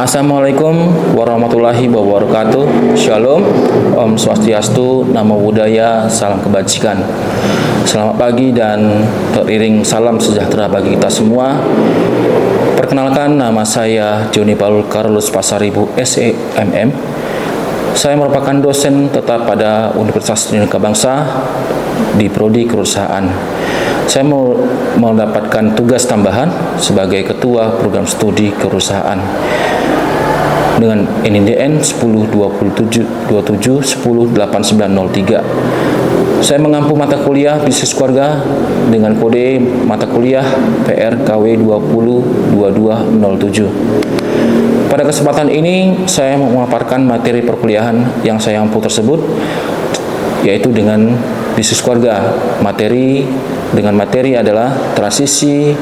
Assalamualaikum warahmatullahi wabarakatuh. Shalom, Om Swastiastu, Namo Buddhaya, salam kebajikan. Selamat pagi dan teriring salam sejahtera bagi kita semua. Perkenalkan, nama saya Joni Paul Carlos Pasaribu SEMM. Saya merupakan dosen tetap pada Universitas Indonesia Bangsa di Prodi Keperusahaan. Saya mau mendapatkan tugas tambahan sebagai Ketua Program Studi Keperusahaan dengan NIDN 1027 Saya mengampu mata kuliah bisnis keluarga dengan kode mata kuliah PRKW 202207. Pada kesempatan ini saya memaparkan materi perkuliahan yang saya ampu tersebut, yaitu dengan bisnis keluarga. Materi adalah transisi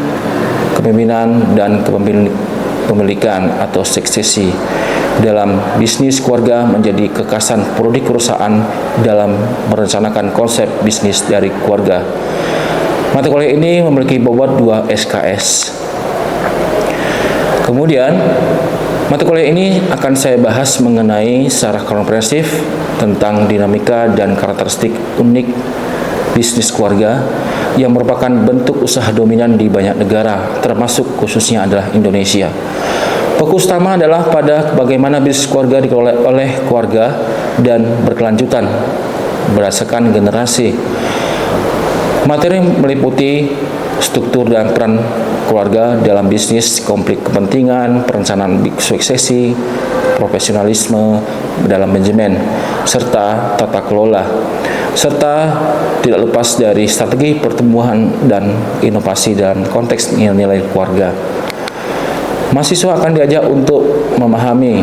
kepemimpinan dan kepemilikan atau suksesi dalam bisnis keluarga menjadi kekasan prodi perusahaan dalam merencanakan konsep bisnis dari keluarga. Mata kuliah ini memiliki bobot 2 SKS. Kemudian mata kuliah ini akan saya bahas mengenai secara komprehensif tentang dinamika dan karakteristik unik bisnis keluarga yang merupakan bentuk usaha dominan di banyak negara, termasuk khususnya adalah Indonesia. Fokus utama adalah pada bagaimana bisnis keluarga dikelola oleh keluarga dan berkelanjutan berdasarkan generasi. Materi meliputi struktur dan peran keluarga dalam bisnis, konflik kepentingan, perencanaan suksesi, profesionalisme dalam manajemen, serta tata kelola, serta tidak lepas dari strategi pertumbuhan dan inovasi dalam konteks nilai-nilai keluarga. Mahasiswa akan diajak untuk memahami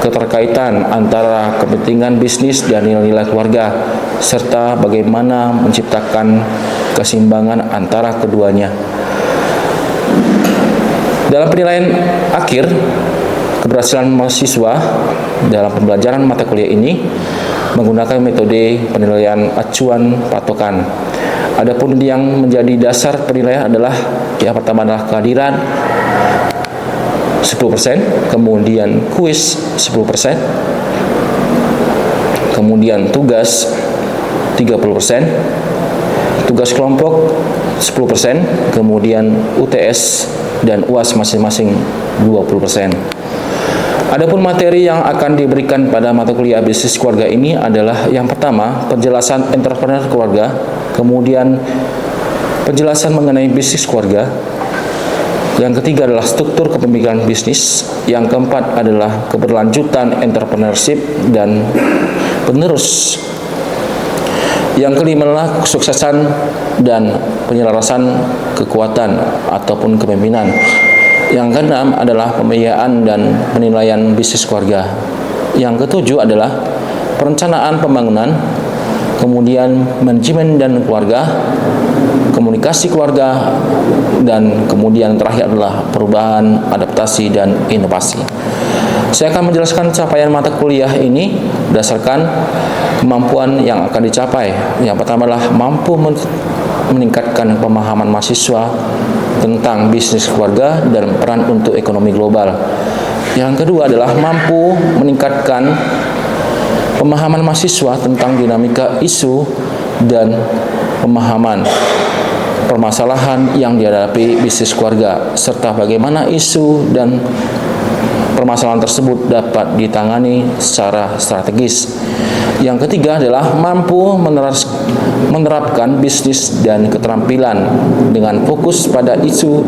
keterkaitan antara kepentingan bisnis dan nilai-nilai keluarga, serta bagaimana menciptakan keseimbangan antara keduanya. Dalam penilaian akhir, keberhasilan mahasiswa dalam pembelajaran mata kuliah ini menggunakan metode penilaian acuan patokan. Adapun yang menjadi dasar penilaian adalah yang pertama adalah kehadiran 10%, kemudian kuis 10%, kemudian tugas 30%, tugas kelompok 10%, kemudian UTS dan UAS masing-masing 20%. Adapun materi yang akan diberikan pada mata kuliah bisnis keluarga ini adalah yang pertama, penjelasan entrepreneur keluarga, kemudian penjelasan mengenai bisnis keluarga, yang ketiga adalah struktur kepemilikan bisnis, yang keempat adalah keberlanjutan entrepreneurship dan penerus, yang kelima adalah kesuksesan dan penyelarasan kekuatan ataupun kepemimpinan. Yang keenam adalah pembiayaan dan penilaian bisnis keluarga. Yang ketujuh adalah perencanaan pembangunan, kemudian manajemen dan keluarga, komunikasi keluarga, dan kemudian terakhir adalah perubahan, adaptasi, dan inovasi. Saya akan menjelaskan capaian mata kuliah ini berdasarkan kemampuan yang akan dicapai. Yang pertama adalah mampu meningkatkan pemahaman mahasiswa tentang bisnis keluarga dan peran untuk ekonomi global. Yang kedua adalah mampu meningkatkan pemahaman mahasiswa tentang dinamika isu dan pemahaman permasalahan yang dihadapi bisnis keluarga, serta bagaimana isu dan permasalahan tersebut dapat ditangani secara strategis. Yang ketiga adalah mampu menerapkan bisnis dan keterampilan dengan fokus pada isu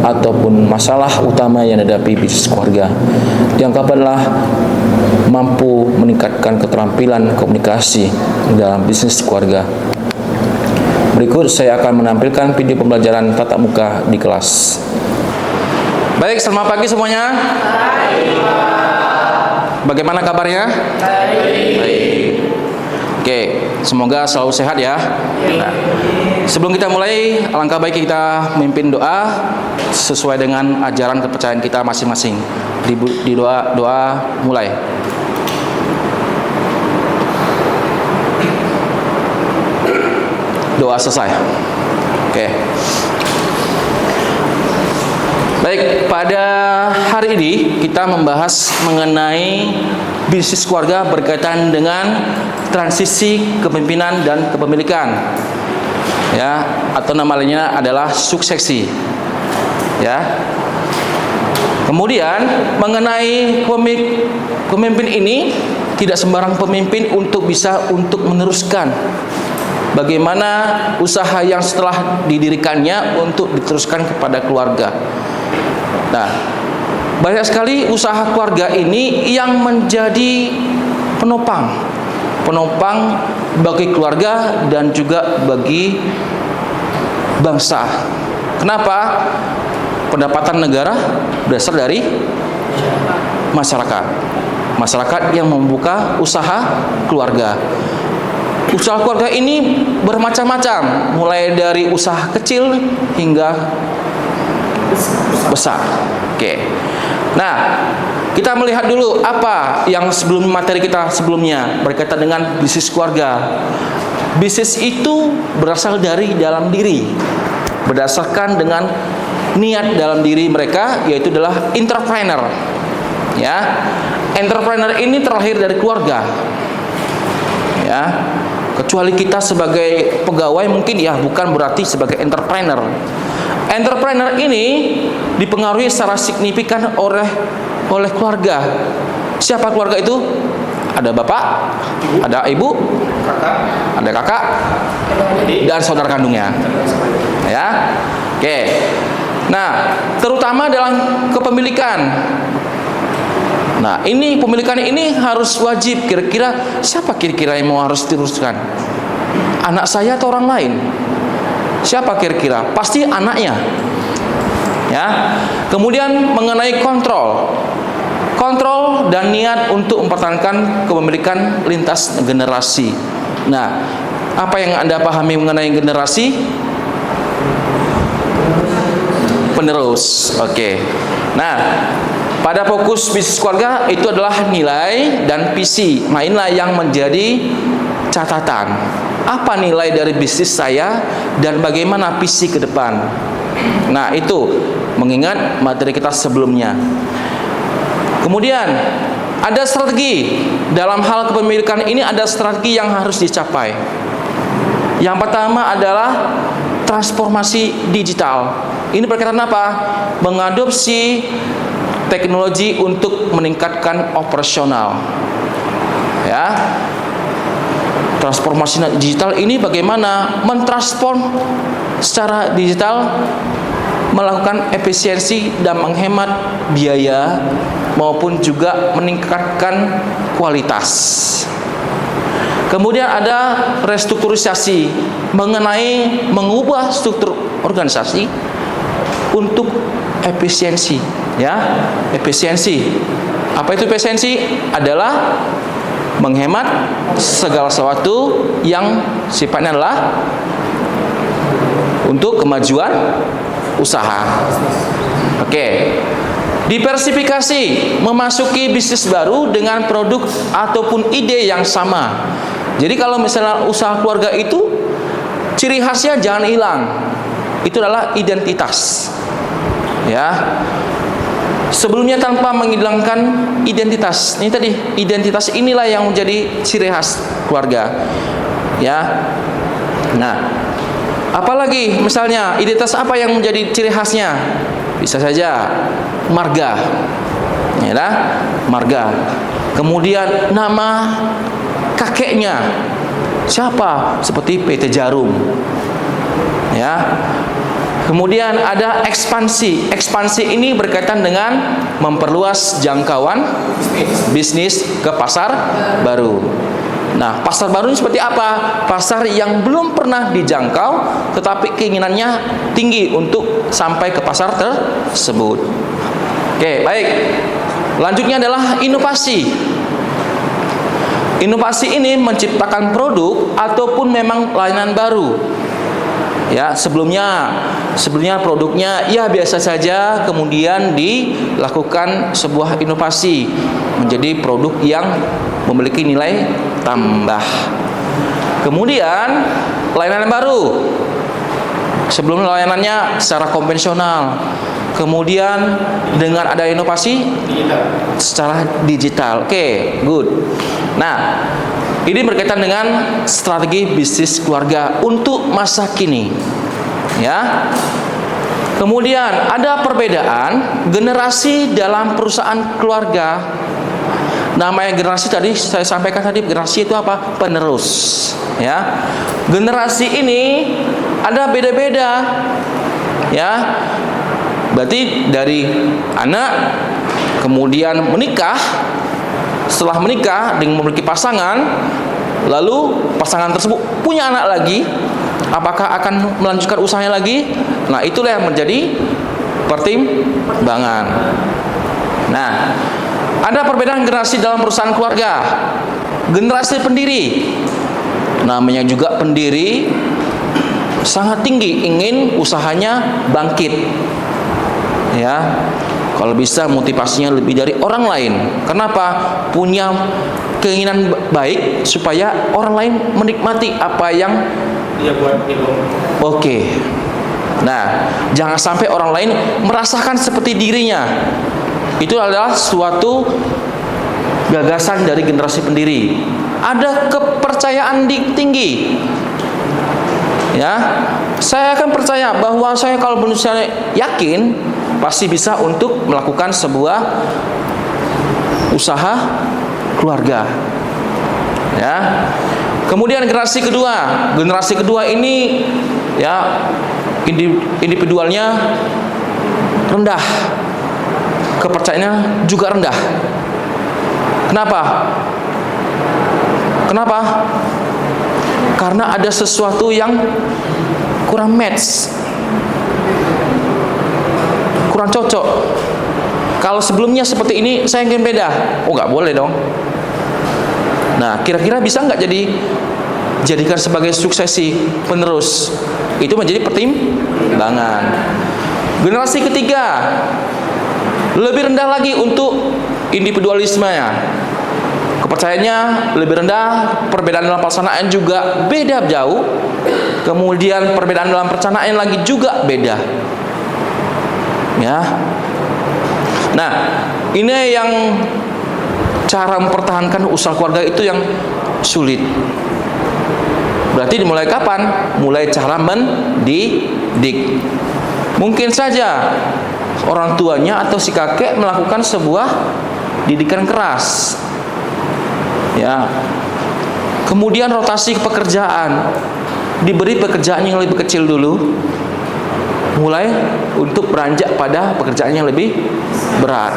ataupun masalah utama yang dihadapi bisnis keluarga. Yang keempat adalah mampu meningkatkan keterampilan komunikasi dalam bisnis keluarga. Berikut saya akan menampilkan video pembelajaran tatap muka di kelas. Baik, selamat pagi semuanya. Bagaimana kabarnya? Baik. Oke, semoga selalu sehat ya. Nah, sebelum kita mulai, alangkah baik kita memimpin doa sesuai dengan ajaran kepercayaan kita masing-masing. Di doa mulai. Doa selesai. Oke. Baik, pada hari ini kita membahas mengenai bisnis keluarga berkaitan dengan transisi kepemimpinan dan kepemilikan. Ya, atau nama lainnya adalah suksesi. Ya. Kemudian mengenai pemimpin ini, tidak sembarang pemimpin bisa meneruskan bagaimana usaha yang setelah didirikannya untuk diteruskan kepada keluarga. Nah, banyak sekali usaha keluarga ini yang menjadi penopang bagi keluarga dan juga bagi bangsa. Kenapa? Pendapatan negara berasal dari masyarakat yang membuka usaha keluarga. Usaha keluarga ini bermacam-macam, mulai dari usaha kecil hingga besar. Oke. Nah, kita melihat dulu apa yang materi kita sebelumnya berkaitan dengan bisnis keluarga. Bisnis itu berasal dari dalam diri, berdasarkan dengan niat dalam diri mereka, yaitu adalah entrepreneur. Ya, entrepreneur ini terlahir dari keluarga. Ya, kecuali kita sebagai pegawai mungkin ya bukan berarti sebagai entrepreneur. Entrepreneur ini dipengaruhi secara signifikan oleh keluarga. Siapa keluarga itu? Ada bapak, ada ibu, ada kakak, dan saudara kandungnya. Ya, oke. Nah, terutama dalam kepemilikan. Nah, ini pemilikan ini harus wajib. Kira-kira siapa yang mau harus diteruskan? Anak saya atau orang lain? Siapa kira-kira? Pasti anaknya. Ya. Kemudian mengenai kontrol dan niat untuk mempertahankan kepemilikan lintas generasi. Nah, apa yang Anda pahami mengenai generasi? Penerus. Oke. Nah, pada fokus bisnis keluarga itu adalah nilai dan visi. Nah, inilah yang menjadi catatan. Apa nilai dari bisnis saya dan bagaimana visi ke depan. Nah, itu mengingat materi kita sebelumnya. Kemudian ada strategi. Dalam hal kepemilikan ini ada strategi yang harus dicapai. Yang pertama adalah transformasi digital. Ini berkaitan apa? Mengadopsi teknologi untuk meningkatkan operasional. Ya. Transformasi digital ini bagaimana mentransform secara digital, melakukan efisiensi dan menghemat biaya maupun juga meningkatkan kualitas. Kemudian ada restrukturisasi mengenai mengubah struktur organisasi untuk efisiensi, ya. Efisiensi. Apa itu efisiensi? Adalah menghemat segala sesuatu yang sifatnya adalah untuk kemajuan usaha. Oke. Diversifikasi, memasuki bisnis baru dengan produk ataupun ide yang sama. Jadi kalau misalnya usaha keluarga itu ciri khasnya jangan hilang. Itu adalah identitas. Ya. Sebelumnya tanpa menghilangkan identitas. Ini tadi, identitas inilah yang menjadi ciri khas keluarga. Ya. Nah, apalagi misalnya identitas apa yang menjadi ciri khasnya? Bisa saja marga. Ya, marga. Kemudian nama kakeknya. Siapa? Seperti PT Jarum. Ya. Kemudian ada ekspansi. Ekspansi ini berkaitan dengan memperluas jangkauan bisnis ke pasar baru. Nah, pasar baru ini seperti apa? Pasar yang belum pernah dijangkau, tetapi keinginannya tinggi untuk sampai ke pasar tersebut. Oke, baik. Lanjutnya adalah inovasi. Inovasi ini menciptakan produk ataupun memang layanan baru. Ya, sebelumnya produknya ya biasa saja, kemudian dilakukan sebuah inovasi menjadi produk yang memiliki nilai tambah. Kemudian layanan baru. Sebelum layanannya secara konvensional, kemudian dengan ada inovasi secara digital. Oke, good. Nah, ini berkaitan dengan strategi bisnis keluarga untuk masa kini. Ya. Kemudian ada perbedaan generasi dalam perusahaan keluarga. Namanya generasi tadi saya sampaikan tadi, generasi itu apa? Penerus. Ya. Generasi ini ada beda-beda. Ya. Berarti dari anak kemudian menikah, setelah menikah dengan memiliki pasangan, lalu pasangan tersebut punya anak lagi, apakah akan melanjutkan usahanya lagi? Nah, itulah yang menjadi pertimbangan. Nah, ada perbedaan generasi dalam perusahaan keluarga. Generasi pendiri, namanya juga pendiri, sangat tinggi, ingin usahanya bangkit. Ya, kalau bisa motivasinya lebih dari orang lain. Kenapa? Punya keinginan baik supaya orang lain menikmati apa yang dia buat itu. Oke. Nah, jangan sampai orang lain merasakan seperti dirinya. Itu adalah suatu gagasan dari generasi pendiri. Ada kepercayaan tinggi. Ya, saya akan percaya bahwa saya kalau berusaha yakin pasti bisa untuk melakukan sebuah usaha keluarga. Ya. Kemudian generasi kedua ini ya individualnya rendah, kepercayaannya juga rendah. Kenapa? Karena ada sesuatu yang kurang match, kurang cocok. Kalau sebelumnya seperti ini, saya ingin beda. Oh, nggak boleh dong. Nah, kira-kira bisa nggak jadikan sebagai suksesi penerus? Itu menjadi pertimbangan. Generasi ketiga lebih rendah lagi untuk individualismenya. Kepercayaannya lebih rendah, perbedaan dalam pelaksanaan juga beda jauh. Kemudian perbedaan dalam perencanaan lagi juga beda. Ya. Nah, ini yang cara mempertahankan usaha keluarga itu yang sulit. Berarti dimulai kapan? Mulai cara mendidik. Mungkin saja orang tuanya atau si kakek melakukan sebuah didikan keras. Ya. Kemudian rotasi pekerjaan. Diberi pekerjaan yang lebih kecil dulu. Mulai untuk beranjak pada pekerjaan yang lebih berat.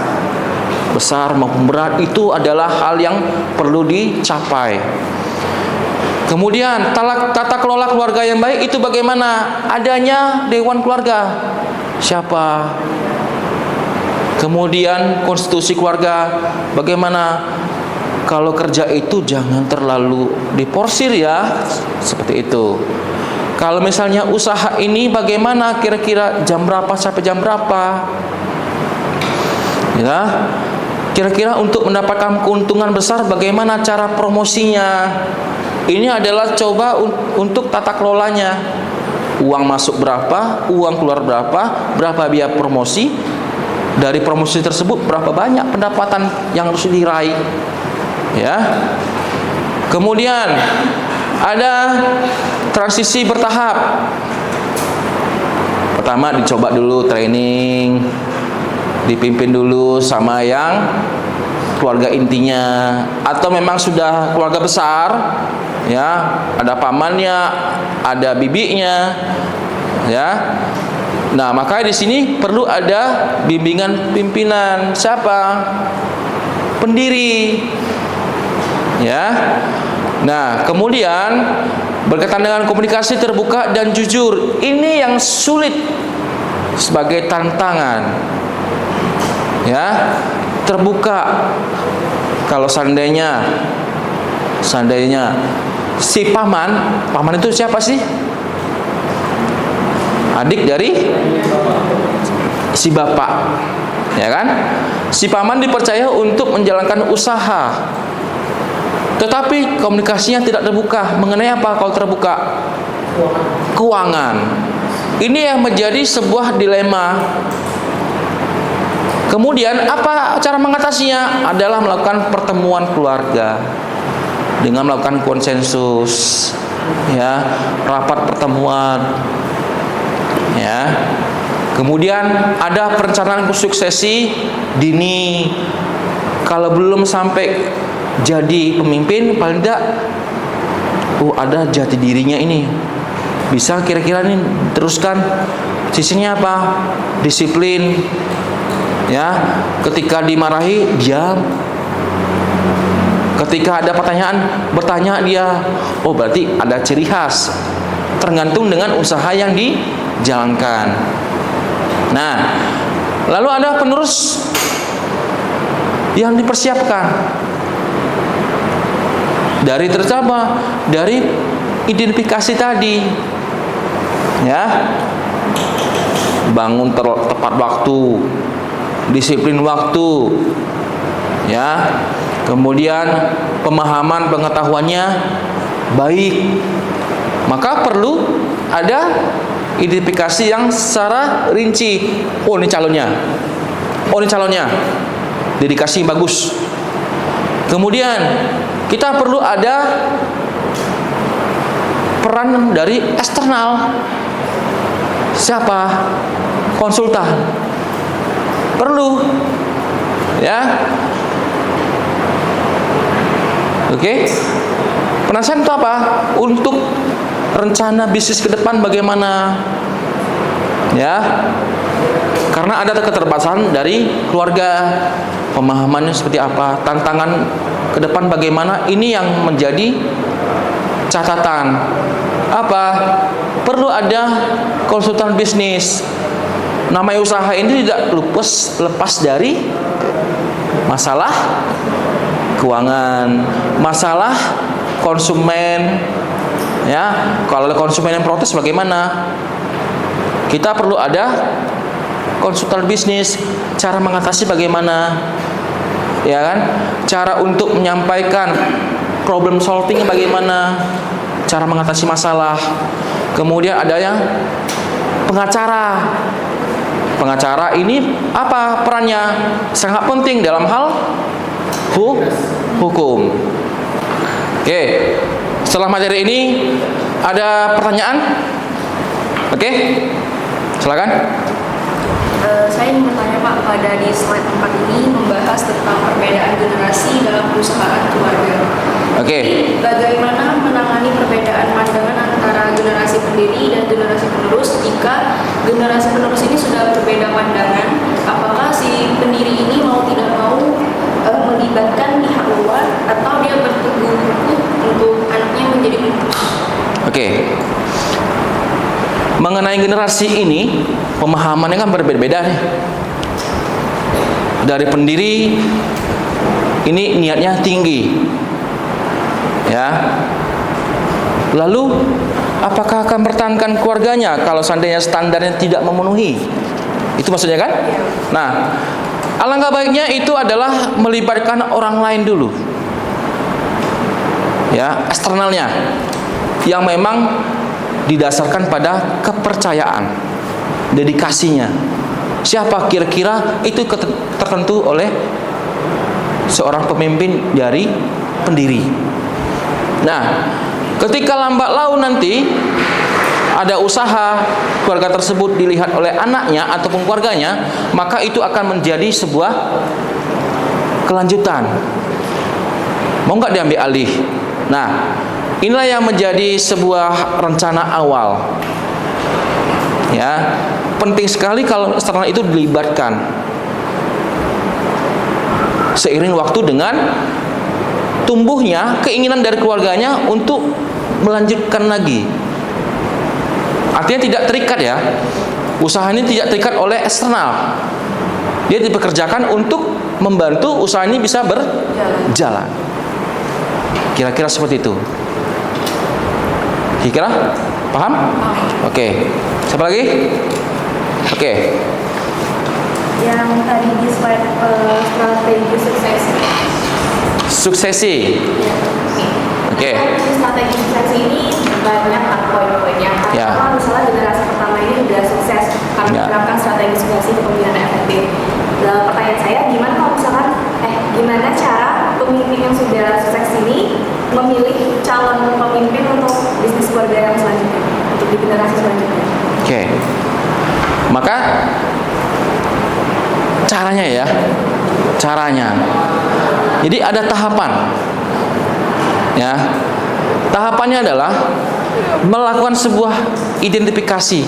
Besar maupun berat itu adalah hal yang perlu dicapai. Kemudian tata kelola keluarga yang baik itu bagaimana? Adanya dewan keluarga. Siapa? Kemudian konstitusi keluarga bagaimana? Kalau kerja itu jangan terlalu diporsir ya, seperti itu. Kalau misalnya usaha ini bagaimana? Kira-kira jam berapa sampai jam berapa? Ya. Kira-kira untuk mendapatkan keuntungan besar bagaimana cara promosinya? Ini adalah coba untuk tata kelolanya. Uang masuk berapa, uang keluar berapa biaya promosi. Dari promosi tersebut berapa banyak pendapatan yang harus diraih. Ya. Kemudian ada transisi bertahap. Pertama dicoba dulu training, dipimpin dulu sama yang keluarga intinya, atau memang sudah keluarga besar, ya, ada pamannya, ada bibinya, ya. Nah, makanya di sini perlu ada bimbingan pimpinan. Siapa? Pendiri. Ya. Nah, kemudian berkaitan dengan komunikasi terbuka dan jujur. Ini yang sulit sebagai tantangan. Ya, terbuka. Kalau seandainya si paman itu siapa sih? Adik dari si bapak, ya kan? Si paman dipercaya untuk menjalankan usaha, tetapi komunikasinya tidak terbuka. Mengenai apa kalau terbuka? Keuangan. Ini yang menjadi sebuah dilema. Kemudian apa cara mengatasinya? Adalah melakukan pertemuan keluarga dengan melakukan konsensus, ya, rapat pertemuan, ya. Kemudian ada perencanaan suksesi dini. Kalau belum sampai jadi pemimpin, paling tidak ada jati dirinya ini. Bisa kira-kira nih teruskan. Sisinya apa? Disiplin. Ya, ketika dimarahi diam. Ketika ada pertanyaan, bertanya dia. Oh, berarti ada ciri khas. Tergantung dengan usaha yang dijalankan. Nah, lalu ada penerus yang dipersiapkan. Dari terutama dari identifikasi tadi. Ya. Bangun tepat waktu, disiplin waktu, ya. Kemudian pemahaman pengetahuannya baik. Maka perlu ada identifikasi yang secara rinci. Oh, ini calonnya. Oh, ini calonnya. Dedikasi bagus. Kemudian kita perlu ada peran dari eksternal. Siapa? Konsultan. Perlu, ya. Oke. Penasehat itu apa? Untuk rencana bisnis ke depan bagaimana, ya. Karena ada keterbatasan dari keluarga, pemahamannya seperti apa, tantangan ke depan bagaimana, ini yang menjadi catatan. Apa? Perlu ada konsultan bisnis. Namanya usaha ini tidak lepas dari masalah keuangan, masalah konsumen. Ya, kalau konsumen yang protes bagaimana? Kita perlu ada konsultan bisnis, cara mengatasi bagaimana, ya kan? Cara untuk menyampaikan problem solving bagaimana, cara mengatasi masalah. Kemudian ada yang pengacara. Pengacara ini apa perannya? Sangat penting dalam hal hukum. Oke, setelah materi ini ada pertanyaan? Oke, silakan. Saya ingin bertanya Pak, pada di slide 4 ini membahas tentang perbedaan generasi dalam perusahaan keluarga. Oke. Bagaimana menangani perbedaan pandangan antara generasi pendiri dan generasi penerus jika generasi penerus ini sudah berbeda pandangan? Apakah si pendiri ini mau tidak mau melibatkan pihak luar atau dia berteguh untuk anaknya menjadi penerus? Oke. Mengenai generasi ini, pemahamannya kan berbeda-beda nih. Dari pendiri ini niatnya tinggi. Ya. Lalu apakah akan mempertahankan keluarganya kalau seandainya standarnya tidak memenuhi? Itu maksudnya kan? Nah, alangkah baiknya itu adalah melibatkan orang lain dulu. Ya, eksternalnya yang memang didasarkan pada kepercayaan, dedikasinya. Siapa kira-kira itu tertentu oleh seorang pemimpin dari pendiri. Nah, ketika lambat laun nanti ada usaha keluarga tersebut dilihat oleh anaknya ataupun keluarganya, maka itu akan menjadi sebuah kelanjutan. Mau nggak diambil alih? Nah, inilah yang menjadi sebuah rencana awal. Ya, penting sekali kalau eksternal itu dilibatkan. Seiring waktu dengan tumbuhnya keinginan dari keluarganya untuk melanjutkan lagi. Artinya tidak terikat ya. Usaha ini tidak terikat oleh eksternal. Dia dipekerjakan untuk membantu usaha ini bisa berjalan. Kira-kira seperti itu. Kira-kira paham? Oke. Siapa lagi? Oke. Yang tadi di slide strategi suksesi. Suksesi. Oke. Strategi suksesi ini banyak poin-poinnya. Ya. Kalau misalnya generasi pertama ini udah sukses karena Ya. menerapkan strategi suksesi kepemimpinan yang efektif. Nah, pertanyaan saya, gimana kalau misalkan, gimana cara pemimpin yang sudah sukses ini memilih calon pemimpin untuk bisnis keluarga yang selanjutnya, untuk di generasi selanjutnya? Oke. Maka caranya ya. Caranya. Jadi ada tahapan. Ya. Tahapannya adalah melakukan sebuah identifikasi.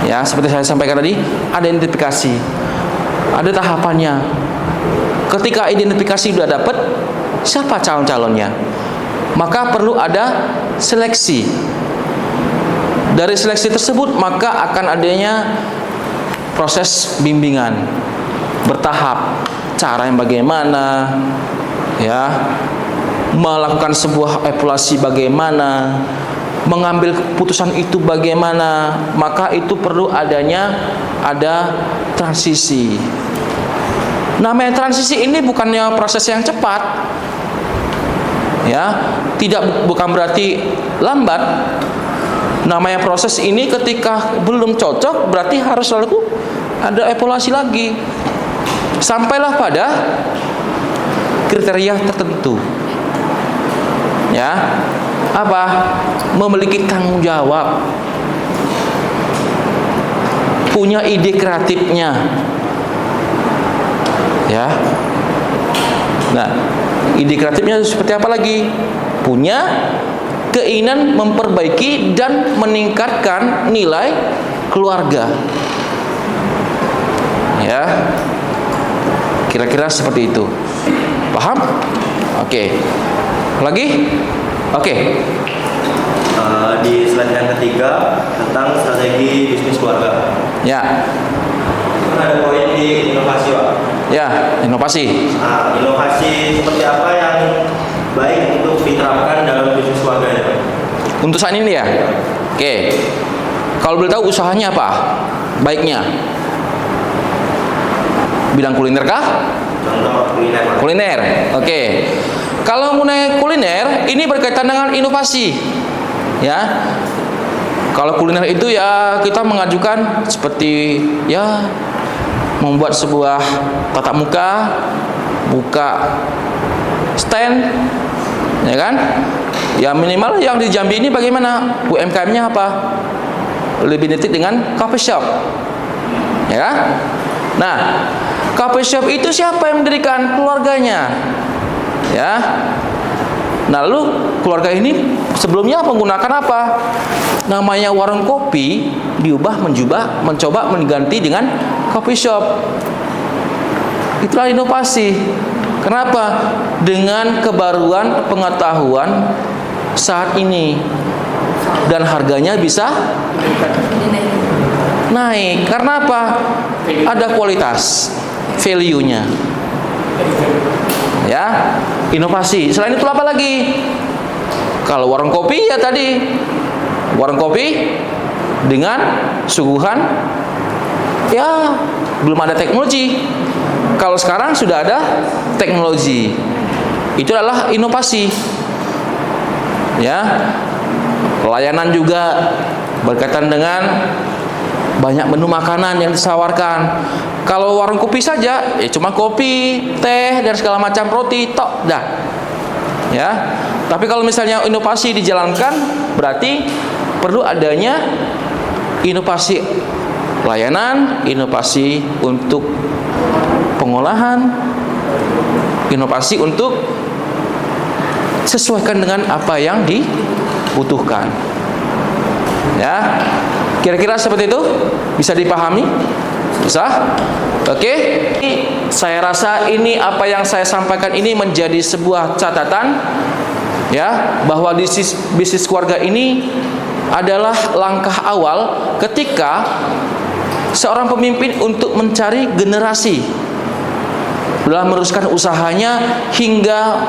Ya, seperti saya sampaikan tadi, ada identifikasi. Ada tahapannya. Ketika identifikasi sudah dapat, siapa calon-calonnya? Maka perlu ada seleksi. Dari seleksi tersebut maka akan adanya proses bimbingan bertahap. Cara yang bagaimana, ya, melakukan sebuah evaluasi bagaimana, mengambil keputusan itu bagaimana, maka itu perlu adanya ada transisi. Namanya transisi ini bukannya proses yang cepat, ya, bukan berarti lambat. Namanya proses ini ketika belum cocok berarti harus selalu ada evaluasi lagi, sampailah pada kriteria tertentu. Ya, apa? Memiliki tanggung jawab, punya ide kreatifnya, ya. Nah, ide kreatifnya seperti apa lagi? Punya keinginan memperbaiki dan meningkatkan nilai keluarga, ya. Kira-kira seperti itu. Paham? Oke. Lagi? Oke. Di slide yang ketiga tentang strategi bisnis keluarga. Ya. Kan ada poin di inovasi, Pak. Ya, inovasi. Nah, inovasi seperti apa yang baik untuk diterapkan dalam bisnis keluarga ya, Pak? Untuk saat ini ya. Oke. Kalau boleh tahu usahanya apa? Baiknya. Bidang kuliner kah? Contoh kuliner, Pak. Kuliner. Oke. Kalau mengenai kuliner, ini berkaitan dengan inovasi. Ya. Kalau kuliner itu ya kita mengajukan seperti ya membuat sebuah tatap muka, buka stand, ya kan? Ya minimal yang di Jambi ini bagaimana? UMKM-nya apa? Lebih identik dengan coffee shop. Ya kan? Nah, coffee shop itu siapa yang mendirikan? Keluarganya. Ya. Nah, lalu keluarga ini sebelumnya menggunakan apa? Namanya warung kopi diubah mencoba mengganti dengan coffee shop. Itulah inovasi. Kenapa? Dengan kebaruan pengetahuan saat ini dan harganya bisa naik. Karena apa? Ada kualitas, value-nya. Ya, inovasi. Selain itu apa lagi? Kalau warung kopi ya tadi, warung kopi dengan suguhan ya belum ada teknologi. Kalau sekarang sudah ada teknologi. Itu adalah inovasi. Ya. Pelayanan juga berkaitan dengan banyak menu makanan yang ditawarkan. Kalau warung kopi saja, ya cuma kopi, teh dan segala macam roti, tok dah. Ya. Tapi kalau misalnya inovasi dijalankan, berarti perlu adanya inovasi pelayanan, inovasi untuk pengolahan, inovasi untuk sesuaikan dengan apa yang dibutuhkan. Ya. Kira-kira seperti itu bisa dipahami? Bisa? Oke. Saya rasa ini apa yang saya sampaikan ini menjadi sebuah catatan ya, bahwa bisnis keluarga ini adalah langkah awal ketika seorang pemimpin untuk mencari generasi dalam meneruskan usahanya hingga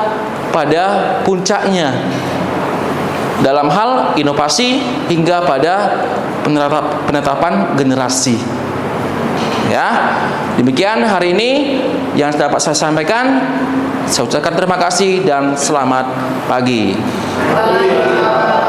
pada puncaknya dalam hal inovasi hingga pada penetapan generasi. Ya, demikian hari ini yang dapat saya sampaikan. Saya ucapkan terima kasih dan selamat pagi. Baik.